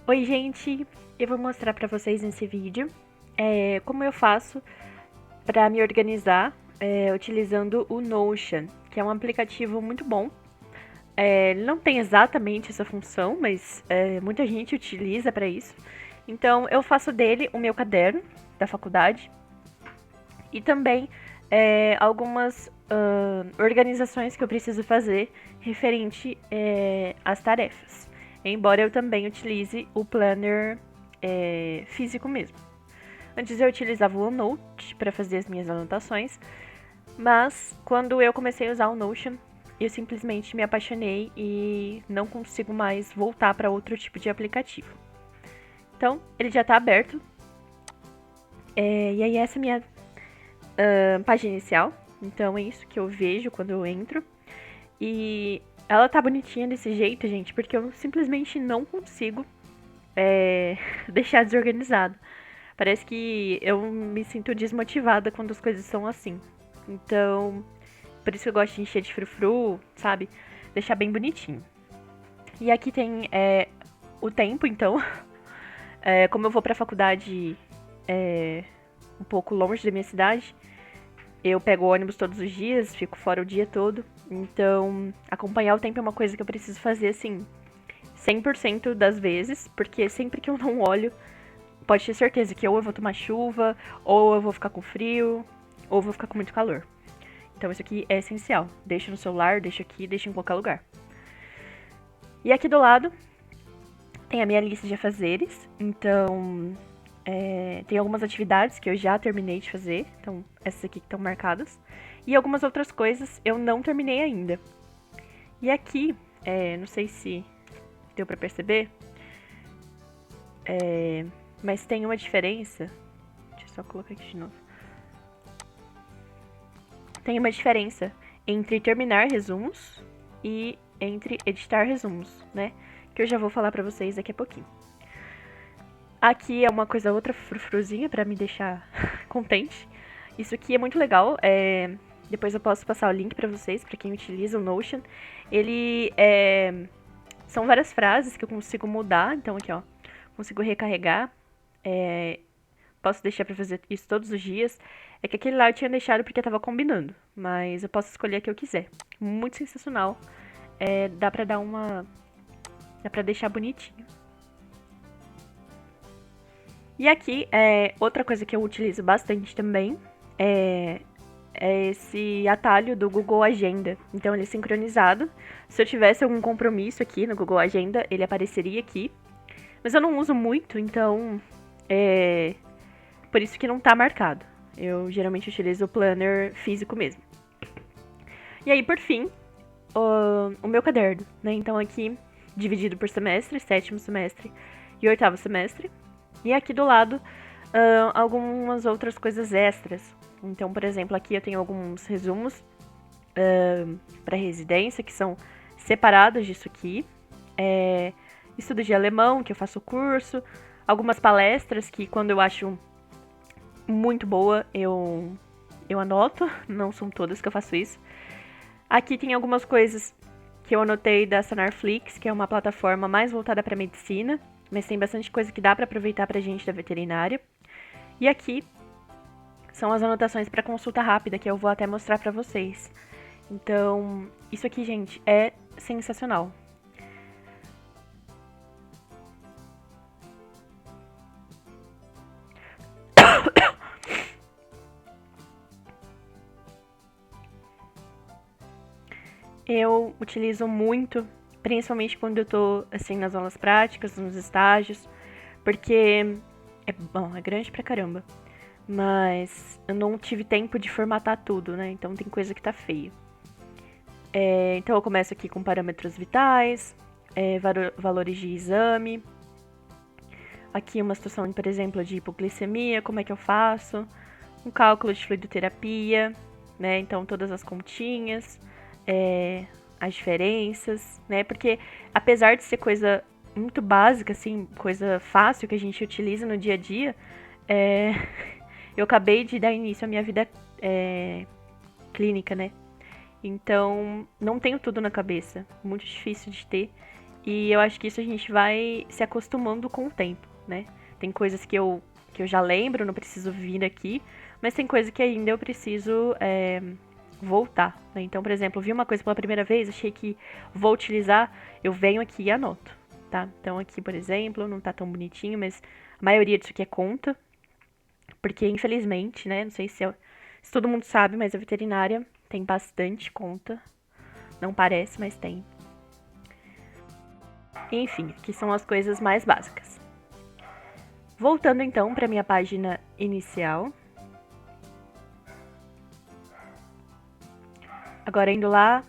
Oi, gente! Eu vou mostrar pra vocês nesse vídeo como eu faço para me organizar utilizando o Notion, que é um aplicativo muito bom. Ele não tem exatamente essa função, mas muita gente utiliza para isso. Então, eu faço dele o meu caderno da faculdade e também algumas organizações que eu preciso fazer referente às tarefas. Embora eu também utilize o planner físico mesmo. Antes eu utilizava o OneNote para fazer as minhas anotações, mas quando eu comecei a usar o Notion, eu simplesmente me apaixonei e não consigo mais voltar para outro tipo de aplicativo. Então, ele já está aberto. E aí essa é a minha página inicial. Então é isso que eu vejo quando eu entro. E ela tá bonitinha desse jeito, gente, porque eu simplesmente não consigo deixar desorganizado. Parece que eu me sinto desmotivada quando as coisas são assim. Então, por isso que eu gosto de encher de frufru, sabe? Deixar bem bonitinho. E aqui tem o tempo, então. Como eu vou pra faculdade um pouco longe da minha cidade, eu pego o ônibus todos os dias, fico fora o dia todo. Então, acompanhar o tempo é uma coisa que eu preciso fazer, assim, 100% das vezes, porque sempre que eu não olho, pode ter certeza que ou eu vou tomar chuva, ou eu vou ficar com frio, ou eu vou ficar com muito calor. Então isso aqui é essencial. Deixa no celular, deixa aqui, deixa em qualquer lugar. E aqui do lado tem a minha lista de afazeres. Então tem algumas atividades que eu já terminei de fazer. Então essas aqui que estão marcadas. E algumas outras coisas eu não terminei ainda. E aqui, não sei se deu pra perceber, mas tem uma diferença. Deixa eu só colocar aqui de novo. Tem uma diferença entre terminar resumos e entre editar resumos, né? Que eu já vou falar pra vocês daqui a pouquinho. Aqui é uma coisa outra frufruzinha pra me deixar contente. Isso aqui é muito legal. Depois eu posso passar o link pra vocês, pra quem utiliza o Notion. Ele são várias frases que eu consigo mudar. Então aqui, ó, consigo recarregar. Posso deixar pra fazer isso todos os dias. É que aquele lá eu tinha deixado porque tava combinando. Mas eu posso escolher a que eu quiser. Muito sensacional. Dá pra dar uma... Dá pra deixar bonitinho. E aqui, outra coisa que eu utilizo bastante também é esse atalho do Google Agenda. Então ele é sincronizado. Se eu tivesse algum compromisso aqui no Google Agenda, ele apareceria aqui. Mas eu não uso muito, então por isso que não tá marcado. Eu geralmente utilizo o planner físico mesmo. E aí, por fim, o meu caderno, né? Então aqui, dividido por semestre, 7º semestre e 8º semestre. E aqui do lado, algumas outras coisas extras. Então, por exemplo, aqui eu tenho alguns resumos para residência, que são separados disso aqui. Estudo de alemão, que eu faço curso. Algumas palestras que, quando eu acho muito boa, eu anoto. Não são todas que eu faço isso. Aqui tem algumas coisas que eu anotei da Sanarflix, que é uma plataforma mais voltada para medicina, mas tem bastante coisa que dá para aproveitar pra gente da veterinária. E aqui são as anotações para consulta rápida, que eu vou até mostrar para vocês. Então, isso aqui, gente, é sensacional. Eu utilizo muito, principalmente quando eu tô, assim, nas aulas práticas, nos estágios, porque é grande pra caramba. Mas eu não tive tempo de formatar tudo, né? Então tem coisa que tá feio. Então eu começo aqui com parâmetros vitais, valores de exame. Aqui uma situação, por exemplo, de hipoglicemia, como é que eu faço? Um cálculo de fluidoterapia, né? Então todas as continhas, as diferenças, né? Porque apesar de ser coisa muito básica, assim, coisa fácil que a gente utiliza no dia a dia, eu acabei de dar início à minha vida clínica, né? Então, não tenho tudo na cabeça. Muito difícil de ter. E eu acho que isso a gente vai se acostumando com o tempo, né? Tem coisas que eu já lembro, não preciso vir aqui, mas tem coisa que ainda eu preciso voltar, né? Então, por exemplo, vi uma coisa pela primeira vez, achei que vou utilizar, eu venho aqui e anoto, tá? Então aqui, por exemplo, não tá tão bonitinho, mas a maioria disso aqui é conta, porque infelizmente, né, não sei se todo mundo sabe, mas a veterinária tem bastante conta, não parece, mas tem. Enfim, aqui são as coisas mais básicas. Voltando então para minha página inicial. Agora indo lá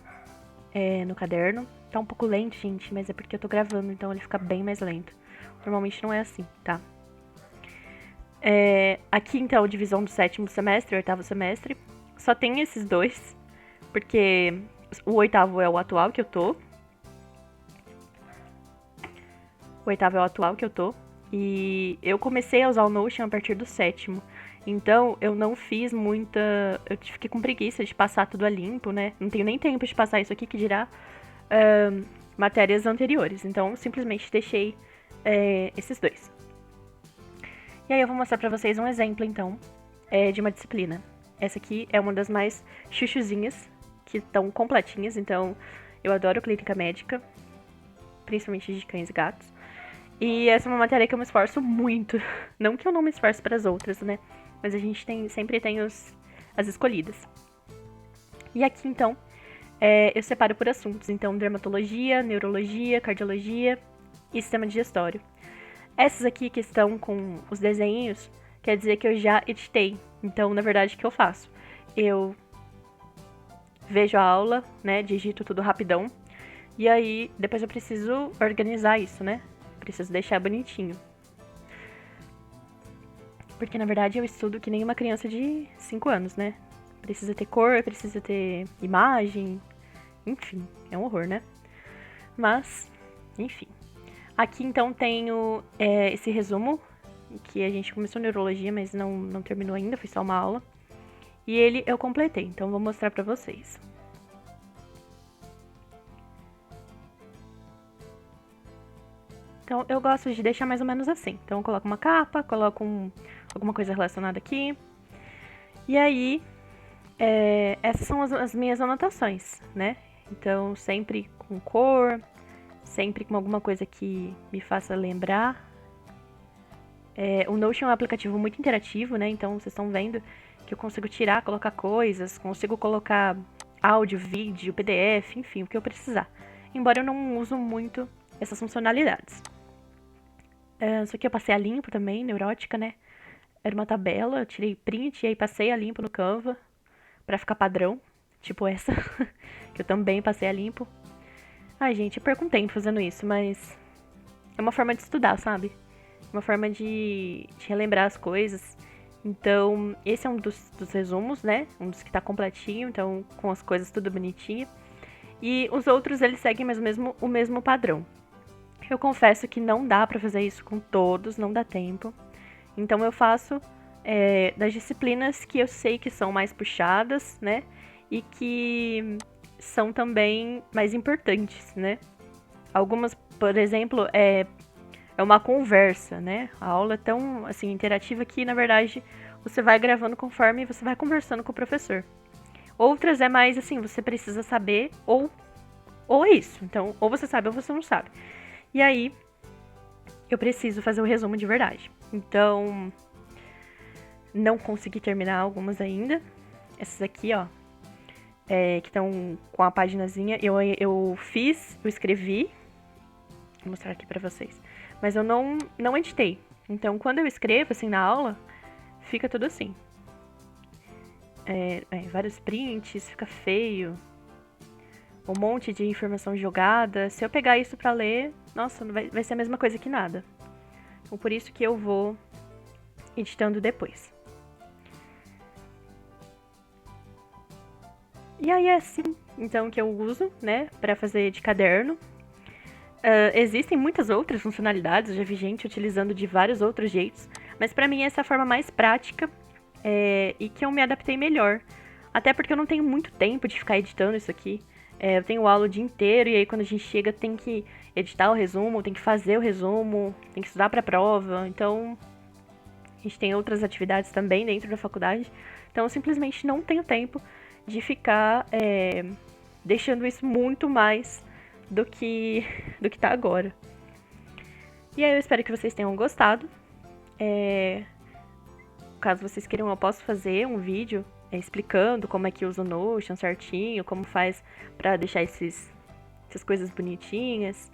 no caderno. Tá um pouco lento, gente, mas é porque eu tô gravando, então ele fica bem mais lento. Normalmente não é assim, tá? Aqui então, divisão do 7º semestre, 8º semestre. Só tem esses dois, porque o 8º é o atual que eu tô. O 8º é o atual que eu tô. E eu comecei a usar o Notion a partir do 7º. Então, eu não fiz muita... Eu fiquei com preguiça de passar tudo a limpo, né? Não tenho nem tempo de passar isso aqui, que dirá matérias anteriores. Então, simplesmente deixei esses dois. E aí, eu vou mostrar pra vocês um exemplo, então, de uma disciplina. Essa aqui é uma das mais chuchuzinhas, que estão completinhas. Então, eu adoro clínica médica, principalmente de cães e gatos. E essa é uma matéria que eu me esforço muito. Não que eu não me esforce para as outras, né? Mas a gente sempre tem as escolhidas. E aqui, então, eu separo por assuntos. Então, dermatologia, neurologia, cardiologia e sistema digestório. Essas aqui que estão com os desenhos, quer dizer que eu já editei. Então, na verdade, o que eu faço? Eu vejo a aula, né? Digito tudo rapidão. E aí, depois eu preciso organizar isso, né? Preciso deixar bonitinho. Porque, na verdade, eu estudo que nem uma criança de 5 anos, né? Precisa ter cor, precisa ter imagem. Enfim, é um horror, né? Mas, enfim. Aqui, então, tenho esse resumo, que a gente começou neurologia, mas não terminou ainda, foi só uma aula. E ele eu completei, então vou mostrar pra vocês. Então, eu gosto de deixar mais ou menos assim. Então, eu coloco uma capa, coloco alguma coisa relacionada aqui. E aí, essas são as minhas anotações, né? Então, sempre com cor, sempre com alguma coisa que me faça lembrar. O Notion é um aplicativo muito interativo, né? Então, vocês estão vendo que eu consigo tirar, colocar coisas, consigo colocar áudio, vídeo, PDF, enfim, o que eu precisar. Embora eu não uso muito essas funcionalidades. Isso aqui eu passei a limpo também, neurótica, né? Era uma tabela, eu tirei print e aí passei a limpo no Canva pra ficar padrão, tipo essa, que eu também passei a limpo. Ai, gente, eu perco um tempo fazendo isso, mas é uma forma de estudar, sabe? Uma forma de relembrar as coisas. Então, esse é um dos resumos, né? Um dos que tá completinho, então com as coisas tudo bonitinho. E os outros, eles seguem o mesmo padrão. Eu confesso que não dá pra fazer isso com todos, não dá tempo. Então eu faço das disciplinas que eu sei que são mais puxadas, né? E que são também mais importantes, né? Algumas, por exemplo, é uma conversa, né? A aula é tão, assim, interativa que, na verdade, você vai gravando conforme você vai conversando com o professor. Outras é mais, assim, você precisa saber ou é isso. Então, ou você sabe ou você não sabe. E aí, eu preciso fazer o resumo de verdade. Então, não consegui terminar algumas ainda. Essas aqui, ó, que estão com a paginazinha, eu escrevi. Vou mostrar aqui pra vocês. Mas eu não editei. Então, quando eu escrevo, assim, na aula, fica tudo assim. Vários prints, fica feio. Um monte de informação jogada. Se eu pegar isso pra ler, nossa, vai ser a mesma coisa que nada. Então, por isso que eu vou editando depois. E aí é assim, então, que eu uso, né, pra fazer de caderno. Existem muitas outras funcionalidades, eu já vi gente utilizando de vários outros jeitos, mas pra mim essa é a forma mais prática e que eu me adaptei melhor. Até porque eu não tenho muito tempo de ficar editando isso aqui. Eu tenho aula o dia inteiro e aí quando a gente chega tem que editar o resumo, tem que fazer o resumo, tem que estudar para a prova. Então, a gente tem outras atividades também dentro da faculdade. Então, eu simplesmente não tenho tempo de ficar deixando isso muito mais do que tá agora. E aí eu espero que vocês tenham gostado. Caso vocês queiram, eu posso fazer um vídeo explicando como é que usa o Notion certinho, como faz pra deixar essas coisas bonitinhas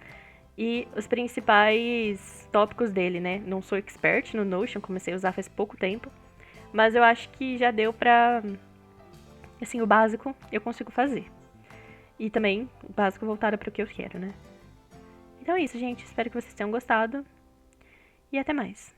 e os principais tópicos dele, né? Não sou expert no Notion, comecei a usar faz pouco tempo, mas eu acho que já deu pra, assim, o básico eu consigo fazer. E também o básico voltado para o que eu quero, né? Então é isso, gente. Espero que vocês tenham gostado e até mais.